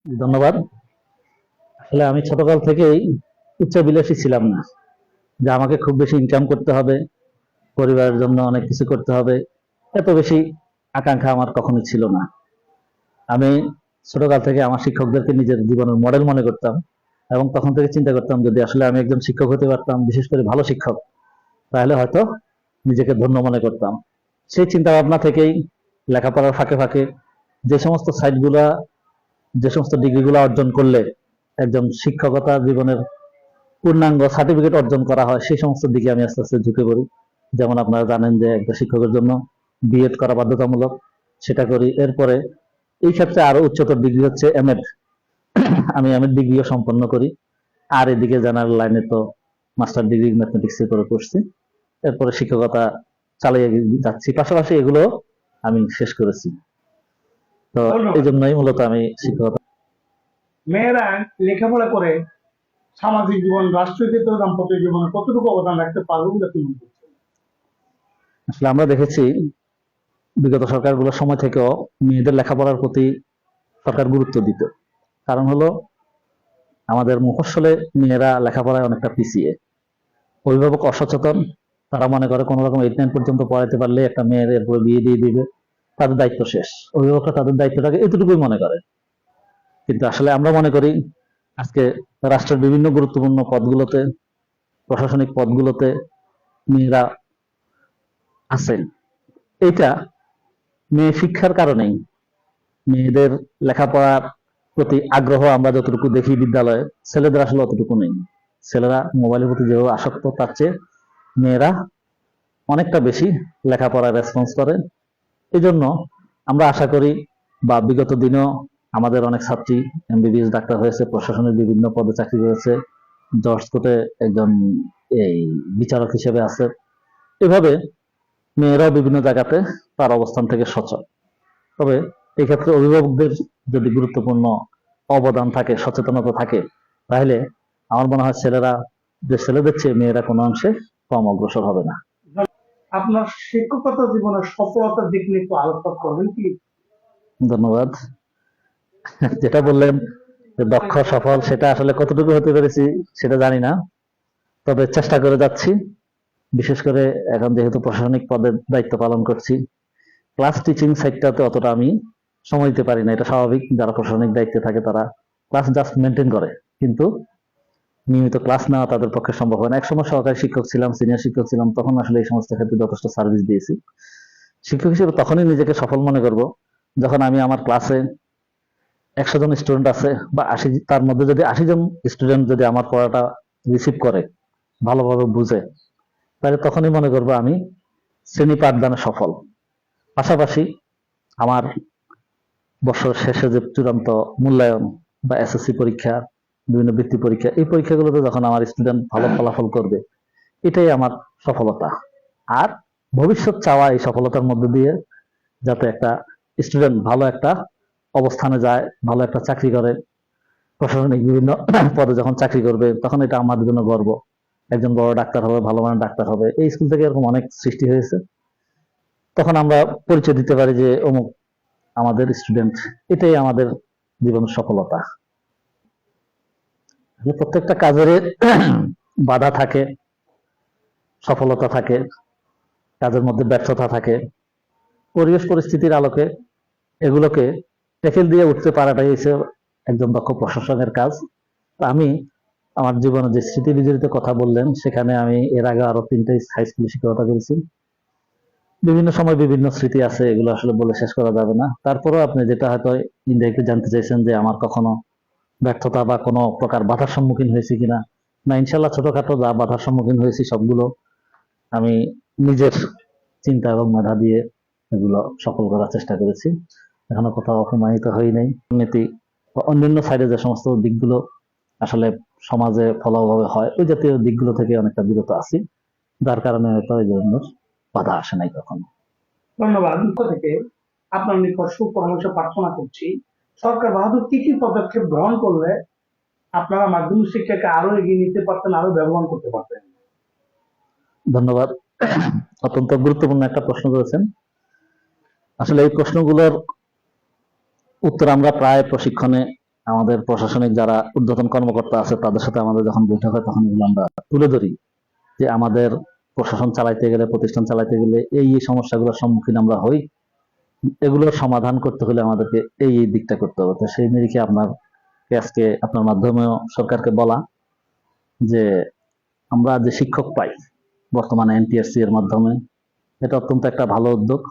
ধন্যবাদ। আসলে আমি ছোটকাল থেকেই উচ্চাভিলাষী ছিলাম না, যে আমাকে খুব বেশি ইনকাম করতে হবে, পরিবারের জন্য অনেক কিছু করতে হবে, এত বেশি আকাঙ্ক্ষা আমার কখনোই ছিল না। আমি ছোটকাল থেকে আমার শিক্ষকদেরকে নিজের জীবনের মডেল মনে করতাম, এবং তখন থেকে চিন্তা করতাম যদি আসলে আমি একজন শিক্ষক হতে পারতাম, বিশেষ করে ভালো শিক্ষক, তাহলে হয়তো নিজেকে ধন্য মনে করতাম। সেই চিন্তা ভাবনা থেকেই লেখাপড়ার ফাঁকে ফাঁকে যে সমস্ত সাইটগুলা, যে সমস্ত ডিগ্রিগুলো অর্জন করলে একজন শিক্ষকতা জীবনের পূর্ণাঙ্গ সার্টিফিকেট অর্জন করা হয়, সেই সমস্ত দিকে আমি আস্তে আস্তে ঝুঁকে পড়ি। যেমন আপনারা জানেন যে একটা শিক্ষকের জন্য বিএড করা বাধ্যতামূলক, সেটা করি। এরপরে এই ক্ষেত্রে আরো উচ্চতর ডিগ্রি হচ্ছে এমএড, আমি এমএড ডিগ্রিও সম্পন্ন করি। আর এদিকে জেনারেল লাইনে তো মাস্টার ডিগ্রি ম্যাথমেটিক্সে করে করছি। এরপরে শিক্ষকতা চালিয়ে যাচ্ছি, পাশাপাশি এগুলো আমি শেষ করেছি। তো এই ধন্যবাদ। জন্যই মূলত আমি শিক্ষকতা। মেয়েরা লেখাপড়া করে সামাজিক জীবন, রাষ্ট্রীয় ক্ষেত্রে, দাম্পত্য জীবনে কতটুকু অবদান রাখতে পারবে বলে তুমি মনে করছো? আসলে আমরা দেখেছি বিগত সরকারগুলোর সময় থেকেও মেয়েদের লেখাপড়ার প্রতি সরকার গুরুত্ব দিত। কারণ হলো আমাদের মফস্বলে মেয়েরা লেখাপড়ায় অনেকটা পিছিয়ে, অভিভাবক অসচেতন। তারা মনে করে কোনো রকম 8-9 পর্যন্ত পড়াইতে পারলে একটা মেয়ের এরপরে বিয়ে দিয়ে দিবে, তাদের দায়িত্ব শেষ। অভিভাবকরা তাদের দায়িত্বটাকে এতটুকুই মনে করে। কিন্তু আসলে আমরা মনে করি আজকে রাষ্ট্রের বিভিন্ন গুরুত্বপূর্ণ পদগুলোতে, প্রশাসনিক পদগুলোতে মেয়েরা আছে। এটা মেয়ে শিক্ষার কারণেই, মেয়েদের লেখাপড়ার প্রতি আগ্রহ আমরা যতটুকু দেখি বিদ্যালয়ে, ছেলেদের আসলে অতটুকু নেই। ছেলেরা মোবাইলের প্রতি যেভাবে আসক্ত, তার চেয়ে মেয়েরা অনেকটা বেশি লেখাপড়ায় রেসপন্স করে। এই জন্য আমরা আশা করি, বা বিগত দিনেও আমাদের অনেক ছাত্রী এমবিবিএস ডাক্তার হয়েছে, প্রশাসনের বিভিন্ন পদে চাকরি করেছে, জজ কোর্টে একজন এই বিচারক হিসেবে আছে। এভাবে মেয়েরাও বিভিন্ন জায়গাতে তার অবস্থান থেকে সচল। তবে এই ক্ষেত্রে অভিভাবকদের যদি গুরুত্বপূর্ণ অবদান থাকে, সচেতনতা থাকে, তাহলে আমার মনে হয় ছেলেরা, যে ছেলেদের চেয়ে মেয়েরা কোনো অংশে কম অগ্রসর হবে না। আপনার শিক্ষকতা জীবনের সফলতার দিক নিয়ে একটু আলোকপাত করবেন কি? ধন্যবাদ। যেটা বললেন যে দক্ষ সফল, সেটা আসলে কতটুকু হতে পেরেছি সেটা জানি না, তবে চেষ্টা করে যাচ্ছি। বিশেষ করে এখন যেহেতু প্রশাসনিক পদের দায়িত্ব পালন করছি, ক্লাস টিচিং সাইডটাতে অতটা আমি সময় দিতে পারি না। এটা স্বাভাবিক, যারা প্রশাসনিক দায়িত্বে থাকে তারা ক্লাস জাস্ট মেনটেন করে, কিন্তু নিয়মিত ক্লাস নেওয়া তাদের পক্ষে সম্ভব হয় না। একসময় সহকারী শিক্ষক ছিলাম, সিনিয়র শিক্ষক ছিলাম, তখন আসলে এই সমস্ত ক্ষেত্রে যথেষ্ট সার্ভিস দিয়েছি। শিক্ষক হিসেবে তখনই নিজেকে সফল মনে করব যখন আমি আমার ক্লাসে 100 জন স্টুডেন্ট আছে, বা 80, তার মধ্যে যদি 80 জন স্টুডেন্ট যদি আমার পড়াটা রিসিভ করে, ভালোভাবে বুঝে, তাহলে তখনই মনে করবো আমি শ্রেণী পাঠদানে সফল। পাশাপাশি আমার বছর শেষে যে চূড়ান্ত মূল্যায়ন বা এসএসসি পরীক্ষা, বিভিন্ন বৃত্তি পরীক্ষা, এই পরীক্ষাগুলোতে যখন আমার স্টুডেন্ট ভালো ফলাফল করবে, এটাই আমার সফলতা। আর ভবিষ্যৎ চাওয়া এই সফলতার মধ্যে দিয়ে যাতে একটা স্টুডেন্ট ভালো একটা অবস্থানে যায়, ভালো একটা চাকরি করে, প্রশাসনিক বিভিন্ন পদে যখন চাকরি করবে, তখন এটা আমাদের জন্য গর্ব। একজন বড় ডাক্তার হবে, ভালো মানের ডাক্তার হবে, এই স্কুল থেকে এরকম অনেক সৃষ্টি হয়েছে। তখন আমরা পরিচয় দিতে পারি যে অমুক আমাদের স্টুডেন্ট। এটাই আমাদের জীবনের সফলতা। প্রত্যেকটা কাজের বাধা থাকে, সফলতা থাকে, কাজের মধ্যে ব্যর্থতা থাকে। পরিবেশ পরিস্থিতির আলোকে এগুলোকে ট্যাকেল দিয়ে উঠতে পারাটাই হচ্ছে একজন দক্ষ প্রশাসনের কাজ। আমি আমার জীবনে যে স্মৃতি বিজড়িত কথা বললেন, সেখানে আমি এর আগে আরো 3টে হাই স্কুলে শিক্ষকতা করেছি। বিভিন্ন সময় বিভিন্ন স্মৃতি আছে, এগুলো আসলে বলে শেষ করা যাবে না। তারপরেও আপনি যেটা হয়তো ইনডাইরেক্টলি জানতে চাইছেন যে আমার কখনো ব্যর্থতা বা কোনো প্রকার বাধার সম্মুখীন হয়েছি কিনা, না, ইনশাল্লাহ ছোটখাটো যা বাধার সম্মুখীন হয়েছি সবগুলো আমি নিজের চিন্তা এবং মেধা দিয়ে এগুলো সফল করার চেষ্টা করেছি। এখনো কোথাও অপমানিত হই নাই। দুর্নীতি বা অন্যান্য সাইডে যে সমস্ত দিকগুলো আসলে সমাজে ফলাভাবে হয়, ওই জাতীয় দিকগুলো থেকে অনেকটা বিরত আছি, যার কারণে হয়তো এই ধরনের বাধা আসে নাই কখনো। ধন্যবাদ। দুঃখ থেকে আপনার নিকট সুপরামর্শ প্রার্থনা করছি। সরকার বাহাদুর কি কি পদক্ষেপ গ্রহণ করলে আপনারা মাধ্যমিক শিক্ষাকে আরো এগিয়ে নিতে পারতেন, আরো ব্যবহার করতে পারতেন? ধন্যবাদ। অত্যন্ত গুরুত্বপূর্ণ একটা প্রশ্ন করেছেন। আসলে এই প্রশ্নগুলোর উত্তর আমরা প্রায় প্রশিক্ষণে আমাদের প্রশাসনিক যারা ঊর্ধ্বতন কর্মকর্তা আছে তাদের সাথে আমাদের যখন বৈঠক হয় তখন এগুলো আমরা তুলে ধরি যে আমাদের প্রশাসন চালাইতে গেলে, প্রতিষ্ঠান চালাইতে গেলে এই সমস্যাগুলোর সম্মুখীন আমরা হই, এগুলোর সমাধান করতে হলে আমাদেরকে এই দিকটা করতে হবে। তো সেই নিরিখে আজকে আপনার মাধ্যমেও সরকারকে বলা যে আমরা যে শিক্ষক পাই বর্তমানে এনটিআরসি এর মাধ্যমে, এটা অত্যন্ত একটা ভালো উদ্যোগ।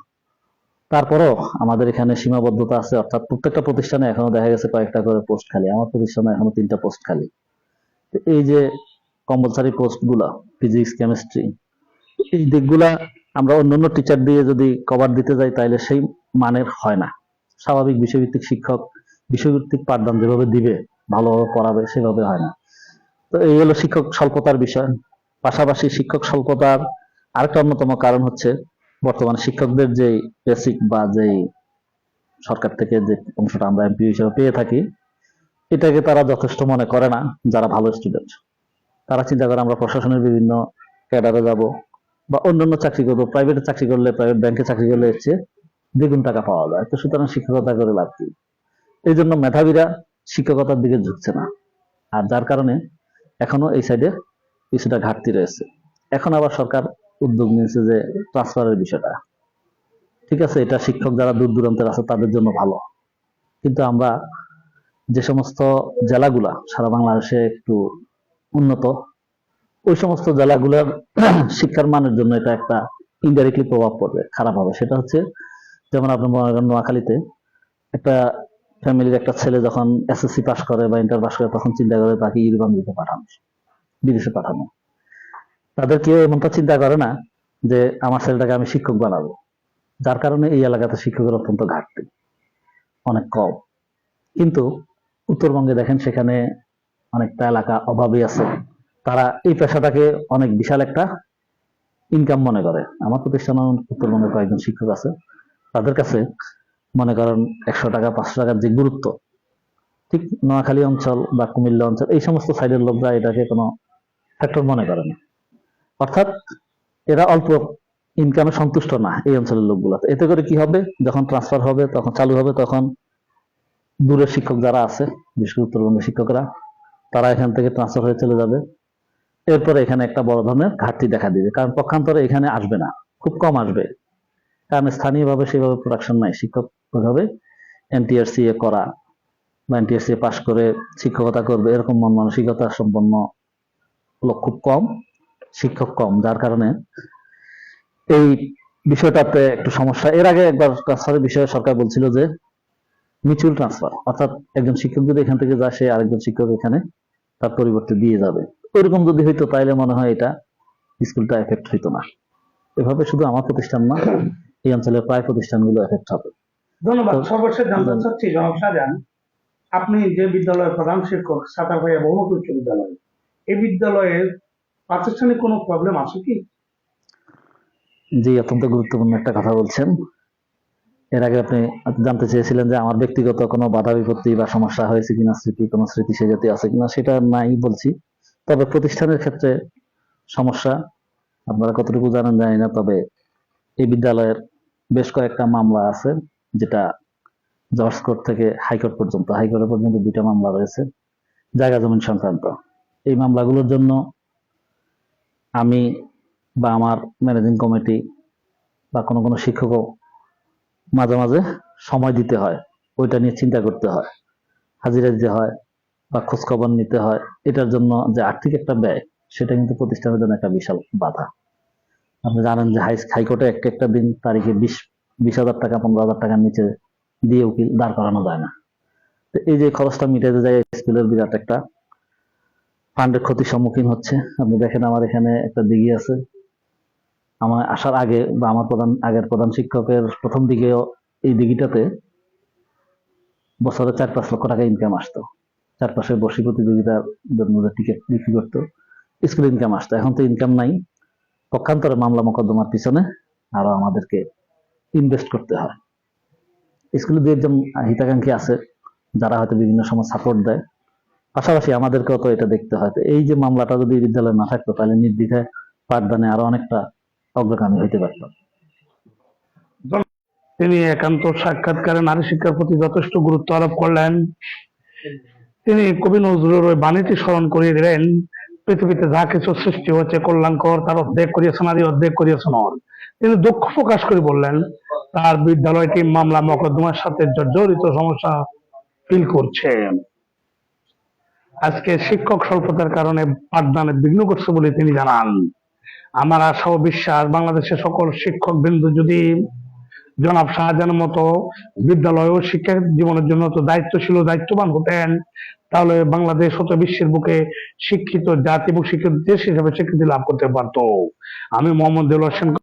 তারপরও আমাদের এখানে সীমাবদ্ধতা আছে, অর্থাৎ প্রত্যেকটা প্রতিষ্ঠানে এখনো দেখা গেছে কয়েকটা করে পোস্ট খালি। আমার প্রতিষ্ঠানে এখনো 3টা পোস্ট খালি। তো এই যে কম্পালসারি পোস্ট গুলা, ফিজিক্স, কেমিস্ট্রি, এই দিকগুলা আমরা অন্যান্য টিচার দিয়ে যদি কভার দিতে যাই তাহলে সেই মানের হয় না। স্বাভাবিক বিষয়ভিত্তিক শিক্ষক বিষয়ভিত্তিক পাঠদান যেভাবে দিবে, ভালোভাবে পড়াবে, সেভাবে হয় না। তো এই হলো শিক্ষক স্বল্পতার বিষয়। পাশাপাশি শিক্ষক স্বল্পতার আরেকটা অন্যতম কারণ হচ্ছে বর্তমানে শিক্ষকদের যে বেসিক বা যেই সরকার থেকে যে অংশটা আমরা এমপি হিসেবে পেয়ে থাকি, এটাকে তারা যথেষ্ট মনে করে না। যারা ভালো স্টুডেন্ট তারা চিন্তা করে আমরা প্রশাসনের বিভিন্ন ক্যাডারে যাব বা অন্যান্য চাকরি করবো, প্রাইভেটে চাকরি করলে, প্রাইভেট ব্যাংকে চাকরি করলে এর চেয়ে দ্বিগুণ টাকা পাওয়া যায়। তো সুতরাং শিক্ষকতা করে লাভ কি? এই জন্য মেধাবীরা শিক্ষকতার দিকে ঝুঁকছে না। আর যার কারণে এখনো এই সাইডে কিছুটা ঘাটতি রয়েছে। এখন আবার সরকার উদ্যোগ নিয়েছে যে ট্রান্সফারের বিষয়টা। ঠিক আছে, এটা শিক্ষক যারা দূর দূরান্তের আছে তাদের জন্য ভালো, কিন্তু আমরা যে সমস্ত জেলাগুলা সারা বাংলাদেশে একটু উন্নত, ওই সমস্ত জেলাগুলোর শিক্ষার মানের জন্য এটা একটা ইনডাইরেক্টলি প্রভাব পড়বে, খারাপ হবে। সেটা হচ্ছে যেমন আপনি মনে করেন নোয়াখালীতে একটা ফ্যামিলির একটা ছেলে যখন এসএসসি পাস করে বা ইন্টার পাস করে তখন চিন্তা করে তাকে ইউনিভার্সিটিতে পাঠানো, বিদেশে পাঠানো। তাদের কেউ এমনটা চিন্তা করে না যে আমার ছেলেটাকে আমি শিক্ষক বানাবো। যার কারণে এই এলাকাতে শিক্ষকের অত্যন্ত ঘাটতি, অনেক কম। কিন্তু উত্তরবঙ্গে দেখেন সেখানে অনেকটা এলাকা অভাবই আছে, তারা এই পেশাটাকে অনেক বিশাল একটা ইনকাম মনে করে। আমার প্রতিষ্ঠানে উত্তরবঙ্গে কয়েকজন শিক্ষক আছে, তাদের কাছে মনে করেন 100 টাকা 500 টাকার যে গুরুত্ব, ঠিক নোয়াখালী অঞ্চল বা কুমিল্লা অঞ্চল এই সমস্ত সাইডের লোকরা এটাকে কোনো ফ্যাক্টর মনে করে না। অর্থাৎ এরা অল্প ইনকামে সন্তুষ্ট না এই অঞ্চলের লোকগুলো। এতে করে কি হবে, যখন ট্রান্সফার হবে, তখন চালু হবে, তখন দূরের শিক্ষক যারা আছে, বিশেষ করে উত্তরবঙ্গের শিক্ষকরা, তারা এখান থেকে ট্রান্সফার হয়ে চলে যাবে। এরপরে এখানে একটা বড় ধরনের ঘাটতি দেখা দিবে, কারণ পক্ষান্তরে এখানে আসবে না, খুব কম আসবে। কারণ স্থানীয়ভাবে সেভাবে প্রোডাকশন নাই। শিক্ষক ওইভাবে এনটিআরসি এ করা বা এনটিআরসি পাস করে শিক্ষকতা করবে এরকম মন মানসিকতা সম্পন্ন লোক খুব কম, শিক্ষক কম। যার কারণে এই বিষয়টাতে একটু সমস্যা। এর আগে একবার ট্রান্সফারের বিষয়ে সরকার বলছিল যে মিউচুয়াল ট্রান্সফার, অর্থাৎ একজন শিক্ষক যদি এখান থেকে যায় সে আরেকজন শিক্ষক এখানে তার পরিবর্তে দিয়ে যাবে। ওইরকম যদি হইতো তাইলে মনে হয় এটা স্কুলটা এফেক্ট হইতো না। এভাবে শুধু আমার প্রতিষ্ঠান না, এই অঞ্চলের প্রায় প্রতিষ্ঠানগুলো এফেক্ট হবে। ধন্যবাদ। তো- সর্বশেষ জানতে চাচ্ছি জনাব শাহজাহান, আপনি যে বিদ্যালয়ের প্রধান শিক্ষক সাতারভাইয়া বহুমুখী উচ্চ বিদ্যালয়, এই বিদ্যালয়ের প্রাতিষ্ঠানিক কোনো প্রবলেম আছে কি? জি, অত্যন্ত গুরুত্বপূর্ণ একটা কথা বলছেন। এর আগে আপনি জানতে চেয়েছিলেন যে আমার ব্যক্তিগত কোনো বাধা বিপত্তি বা সমস্যা হয়েছে কিনা, কোনো স্মৃতি সে জাতীয় আছে কিনা। সেটা নাই বলছি। তবে প্রতিষ্ঠানের ক্ষেত্রে সমস্যা আপনারা কতটুকু জানেন জানি না, তবে এই বিদ্যালয়ের বেশ কয়েকটা মামলা আছে, যেটা জজ কোর্ট থেকে হাইকোর্ট পর্যন্ত, হাইকোর্ট পর্যন্ত 2টা মামলা রয়েছে জায়গা জমিন সংক্রান্ত। এই মামলাগুলোর জন্য আমি বা আমার ম্যানেজিং কমিটি বা কোনো কোনো শিক্ষকও মাঝে মাঝে সময় দিতে হয়, ওইটা নিয়ে চিন্তা করতে হয়, হাজিরা দিতে হয় বা খোঁজ খবর নিতে হয়। এটার জন্য যে আর্থিক একটা ব্যয়, সেটা কিন্তু প্রতিষ্ঠানের জন্য একটা বিশাল বাধা। আপনি জানেন যে হাইকোর্টে একটা দিন তারিখে 20,000 টাকা 15,000 টাকার নিচে দিয়ে উকিল দাঁড় করানো যায় না। তো এই যে খরচটা মিটাতে যায় স্কুলের বিরাট একটা ফান্ডের ক্ষতির সম্মুখীন হচ্ছে। আপনি দেখেন আমার এখানে একটা দিঘি আছে, আমার আসার আগে বা আমার আগের প্রধান শিক্ষকের প্রথম দিকেও এই দিঘিটাতে বছরে 4-5 লক্ষ টাকা ইনকাম আসতো। চারপাশে বসি প্রতিযোগিতার জন্য টিকিট বিক্রি করতো, স্কুল ইনকাম আসতো। এখন তো ইনকাম নাই, পক্ষান্তরে মামলা মোকদ্দমার পিছনে আরো আমাদেরকে ইনভেস্ট করতে হয়। স্কুলে 2-1 জন হিতাকাঙ্ক্ষী আছে যারা হয়তো বিভিন্ন সময় সাপোর্ট দেয়, পাশাপাশি আমাদেরকেও তো এটা দেখতে হয়। তো এই যে মামলাটা যদি বিদ্যালয়ে না থাকতো তাহলে নির্দ্বিধায় পাঠদানে আরো অনেকটা অগ্রগামী হইতে পারতাম। তিনি একান্ত সাক্ষাৎকারে নারী শিক্ষার প্রতি যথেষ্ট গুরুত্ব আরোপ করলেন। তিনি কবি নজরুলের ওই বাণীটি স্মরণ করিয়ে দিলেন, পৃথিবীতে যা কিছু সৃষ্টি হচ্ছে কল্যাণকর, তার অর্ধেক করিয়েছেন আদি, অর্ধেক করিয়েছেন অন। তিনি দুঃখ প্রকাশ করে বললেন, তার বিদ্যালয়টি মামলা মকদ্দমার সাথে জর্জরিত সমস্যা ফিল করছে। আজকে শিক্ষক স্বল্পতার কারণে পাঠদানে বিঘ্ন করছে বলে তিনি জানান। আমার আশা ও বিশ্বাস, বাংলাদেশের সকল শিক্ষক বৃন্দ যদি জনাব শাহজাহানের মতো বিদ্যালয় ও শিক্ষা জীবনের জন্য তো দায়িত্বশীল ও দায়িত্ববান হতেন, তাহলে বাংলাদেশ হতো বিশ্বের বুকে শিক্ষিত জাতি এবং শিক্ষিত দেশ হিসেবে স্বীকৃতি লাভ করতে পারত। আমি মোহাম্মদ দেলোয়ার হোসেন